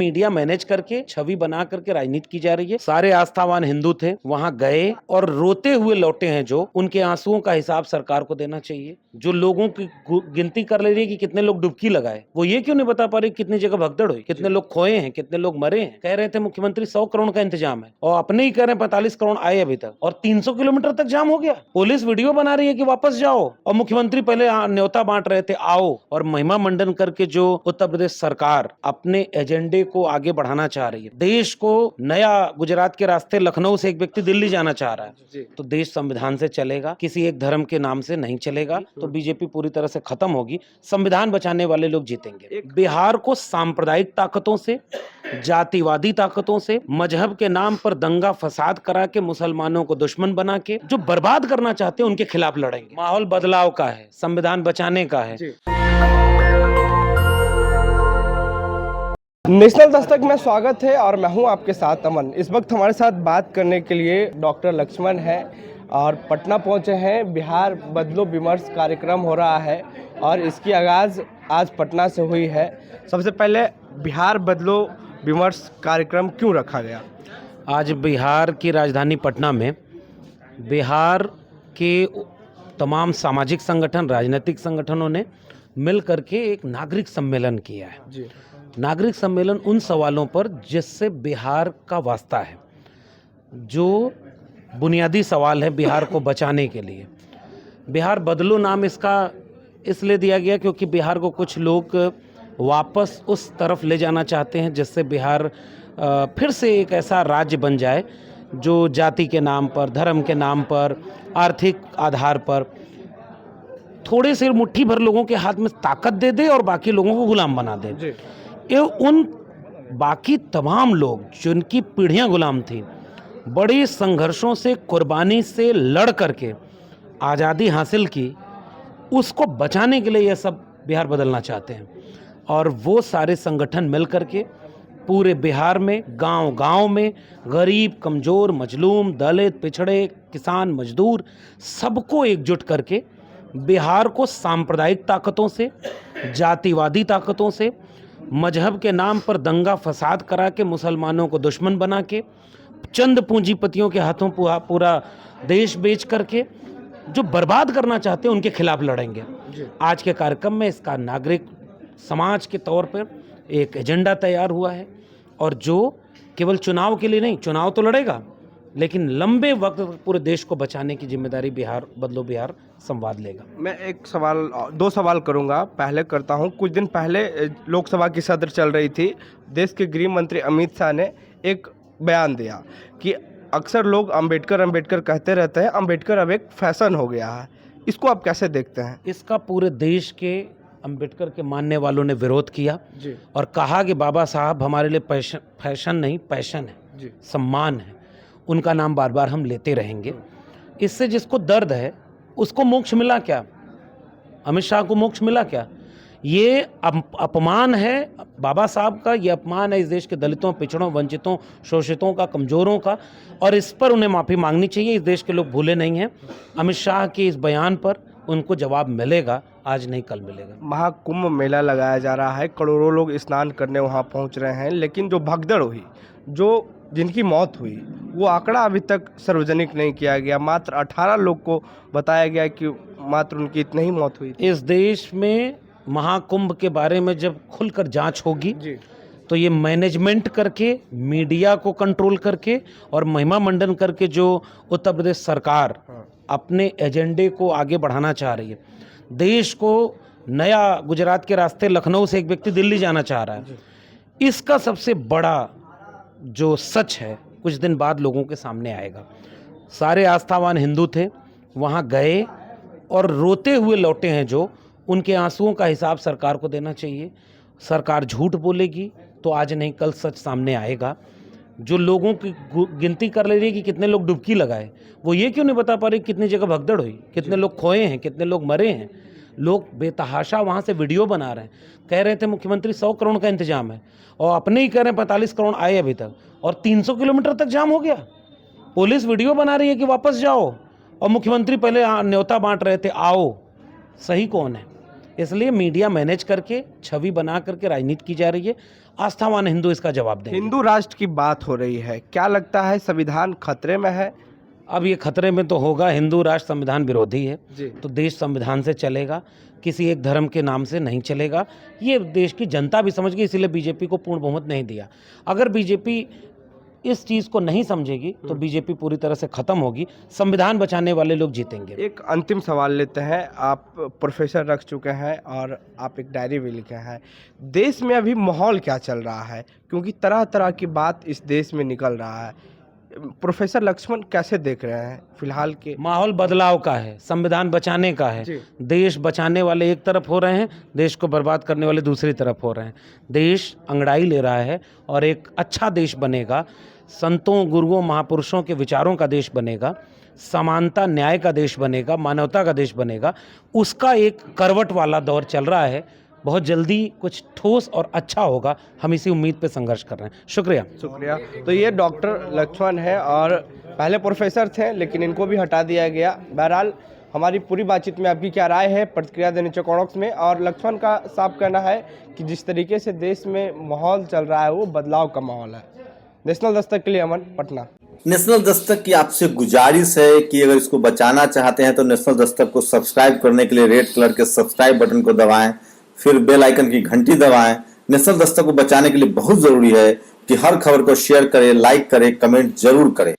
Media manage करके छवि बना करके राजनीति की जा रही है। सारे आस्थावान हिंदू थे, वहां गए और रोते हुए लौटे हैं, जो उनके आंसुओं का हिसाब सरकार को देना चाहिए। जो लोगों की गिनती कर ले रही है कि कितने लोग डुबकी लगाए, वो ये क्यों नहीं बता पा रही कितनी जगह भगदड़ हुई, कितने लोग खोए हैं, कितने लोग मरे हैं। कह रहे थे मुख्यमंत्री 100 करोड़ का इंतजाम है, और अपने ही कह रहे हैं 45 करोड़ आए अभी तक, और 300 किलोमीटर तक जाम हो गया। पुलिस वीडियो बना रही है कि वापस जाओ, और मुख्यमंत्री पहले न्योता बांट रहे थे आओ, और महिमा मंडन करके जो उत्तर प्रदेश सरकार अपने एजेंडे को आगे बढ़ाना चाह रही है। देश को नया गुजरात के रास्ते, लखनऊ से एक व्यक्ति दिल्ली जाना चाह रहा है, तो देश संविधान से चलेगा, किसी एक धर्म के नाम से नहीं चलेगा। तो बीजेपी पूरी तरह से खत्म होगी, संविधान बचाने वाले लोग जीतेंगे। बिहार को सांप्रदायिक ताकतों से, जातिवादी ताकतों से, मजहब के नाम पर दंगा फसाद करा के, मुसलमानों को दुश्मन बना के जो बर्बाद करना चाहते हैं उनके खिलाफ लड़ेंगे। माहौल बदलाव का है, संविधान बचाने का है। नेशनल दस्तक में स्वागत है और मैं हूं आपके साथ अमन। इस वक्त हमारे साथ बात करने के लिए डॉक्टर लक्ष्मण है और पटना पहुंचे हैं। बिहार बदलो विमर्श कार्यक्रम हो रहा है और इसकी आगाज़ आज पटना से हुई है। सबसे पहले बिहार बदलो विमर्श कार्यक्रम क्यों रखा गया? आज बिहार की राजधानी पटना में बिहार के तमाम सामाजिक संगठन, राजनीतिक संगठनों ने मिल करके एक नागरिक सम्मेलन किया है। जी। नागरिक सम्मेलन उन सवालों पर जिससे बिहार का वास्ता है, जो बुनियादी सवाल है बिहार को बचाने के लिए। बिहार बदलो नाम इसका इसलिए दिया गया क्योंकि बिहार को कुछ लोग वापस उस तरफ ले जाना चाहते हैं जिससे बिहार फिर से एक ऐसा राज्य बन जाए जो जाति के नाम पर, धर्म के नाम पर, आर्थिक आधार पर थोड़े से मुट्ठी भर लोगों के हाथ में ताकत दे दे और बाकी लोगों को गुलाम बना दे। ये उन बाकी तमाम लोग जिनकी पीढ़ियां गुलाम थी, बड़ी संघर्षों से, कुर्बानी से लड़ करके आज़ादी हासिल की, उसको बचाने के लिए ये सब बिहार बदलना चाहते हैं। और वो सारे संगठन मिल करके पूरे बिहार में, गांव-गांव में गरीब, कमज़ोर, मजलूम, दलित, पिछड़े, किसान, मजदूर, सबको एकजुट करके बिहार को सांप्रदायिक ताकतों से, जातिवादी ताकतों से, मजहब के नाम पर दंगा फसाद करा के, मुसलमानों को दुश्मन बना के, चंद पूंजीपतियों के हाथों पूरा देश बेच करके जो बर्बाद करना चाहते हैं उनके खिलाफ लड़ेंगे। आज के कार्यक्रम में इसका नागरिक समाज के तौर पर एक एजेंडा तैयार हुआ है, और जो केवल चुनाव के लिए नहीं, चुनाव तो लड़ेगा लेकिन लंबे वक्त पूरे देश को बचाने की जिम्मेदारी बिहार बदलो बिहार संवाद लेगा। मैं दो सवाल करूंगा। पहले करता हूं, कुछ दिन पहले लोकसभा की सत्र चल रही थी। देश के गृह मंत्री अमित शाह ने एक बयान दिया कि अक्सर लोग अंबेडकर कहते रहते हैं, अंबेडकर अब एक फैशन हो गया है। इसको आप कैसे देखते हैं? इसका पूरे देश के अंबेडकर के मानने वालों ने विरोध किया जी। और कहा कि बाबा साहब हमारे लिए फैशन नहीं, पैशन है जी। सम्मान है, उनका नाम बार बार हम लेते रहेंगे। इससे जिसको दर्द है उसको मोक्ष मिला क्या? अमित शाह को मोक्ष मिला क्या? ये अपमान है बाबा साहब का, ये अपमान है इस देश के दलितों, पिछड़ों, वंचितों, शोषितों का, कमज़ोरों का, और इस पर उन्हें माफ़ी मांगनी चाहिए। इस देश के लोग भूले नहीं हैं। अमित शाह के इस बयान पर उनको जवाब मिलेगा, आज नहीं कल मिलेगा। महाकुंभ मेला लगाया जा रहा है, करोड़ों लोग स्नान करने वहाँ पहुँच रहे हैं, लेकिन जो भगदड़ हुई, जिनकी मौत हुई, वो आंकड़ा अभी तक सार्वजनिक नहीं किया गया। मात्र 18 लोग को बताया गया कि मात्र उनकी इतनी ही मौत हुई। इस देश में महाकुंभ के बारे में जब खुलकर जांच होगी जी, तो ये मैनेजमेंट करके, मीडिया को कंट्रोल करके और महिमा मंडन करके जो उत्तर प्रदेश सरकार अपने एजेंडे को आगे बढ़ाना चाह रही है। देश को नया गुजरात के रास्ते, लखनऊ से एक व्यक्ति दिल्ली जाना चाह रहा है। इसका सबसे बड़ा जो सच है कुछ दिन बाद लोगों के सामने आएगा। सारे आस्थावान हिंदू थे, वहाँ गए और रोते हुए लौटे हैं, जो उनके आंसुओं का हिसाब सरकार को देना चाहिए। सरकार झूठ बोलेगी तो आज नहीं कल सच सामने आएगा। जो लोगों की गिनती कर ले रही है कि कितने लोग डुबकी लगाए, वो ये क्यों नहीं बता पा रही कितनी जगह भगदड़ हुई, कितने लोग खोए हैं, कितने लोग मरे हैं। लोग बेतहाशा वहाँ से वीडियो बना रहे हैं। कह रहे थे मुख्यमंत्री 100 करोड़ का इंतजाम है, और अपने ही कह रहे हैं 45 करोड़ आए अभी तक, और 300 किलोमीटर तक जाम हो गया। पुलिस वीडियो बना रही है कि वापस जाओ, और मुख्यमंत्री पहले न्योता बांट रहे थे आओ। सही कौन है? इसलिए मीडिया मैनेज करके छवि बना करके राजनीति की जा रही है। आस्थावान हिंदू इसका जवाब देंगे। हिंदू राष्ट्र की बात हो रही है, क्या लगता है संविधान खतरे में है? अब ये खतरे में तो होगा, हिंदू राष्ट्र संविधान विरोधी है जी। तो देश संविधान से चलेगा, किसी एक धर्म के नाम से नहीं चलेगा। ये देश की जनता भी समझ गई, इसीलिए बीजेपी को पूर्ण बहुमत नहीं दिया। अगर बीजेपी इस चीज़ को नहीं समझेगी तो बीजेपी पूरी तरह से ख़त्म होगी, संविधान बचाने वाले लोग जीतेंगे। एक अंतिम सवाल लेते हैं। आप प्रोफेसर रख चुके हैं और आप एक डायरी भी लिखे हैं। देश में अभी माहौल क्या चल रहा है, क्योंकि तरह तरह की बात इस देश में निकल रहा है। प्रोफेसर लक्ष्मण कैसे देख रहे हैं फिलहाल के माहौल? बदलाव का है, संविधान बचाने का है। जी। देश बचाने वाले एक तरफ हो रहे हैं, देश को बर्बाद करने वाले दूसरी तरफ हो रहे हैं। देश अंगड़ाई ले रहा है और एक अच्छा देश बनेगा, संतों गुरुओं महापुरुषों के विचारों का देश बनेगा, समानता न्याय का देश बनेगा, मानवता का देश बनेगा। उसका एक करवट वाला दौर चल रहा है। बहुत जल्दी कुछ ठोस और अच्छा होगा, हम इसी उम्मीद पे संघर्ष कर रहे हैं। शुक्रिया। शुक्रिया। तो ये डॉक्टर लक्ष्मण है और पहले प्रोफेसर थे लेकिन इनको भी हटा दिया गया। बहरहाल हमारी पूरी बातचीत में आपकी क्या राय है, प्रतिक्रिया देने चौकॉक्स में। और लक्ष्मण का साफ कहना है कि जिस तरीके से देश में माहौल चल रहा है वो बदलाव का माहौल है। नेशनल दस्तक के लिए अमन, पटना। नेशनल दस्तक की आपसे गुजारिश है कि अगर इसको बचाना चाहते हैं तो नेशनल दस्तक को सब्सक्राइब करने के लिए रेड कलर के सब्सक्राइब बटन को दबाएं, फिर बेल आइकन की घंटी दबाएं। नेशनल दस्तक को बचाने के लिए बहुत जरूरी है कि हर खबर को शेयर करें, लाइक करें, कमेंट जरूर करें।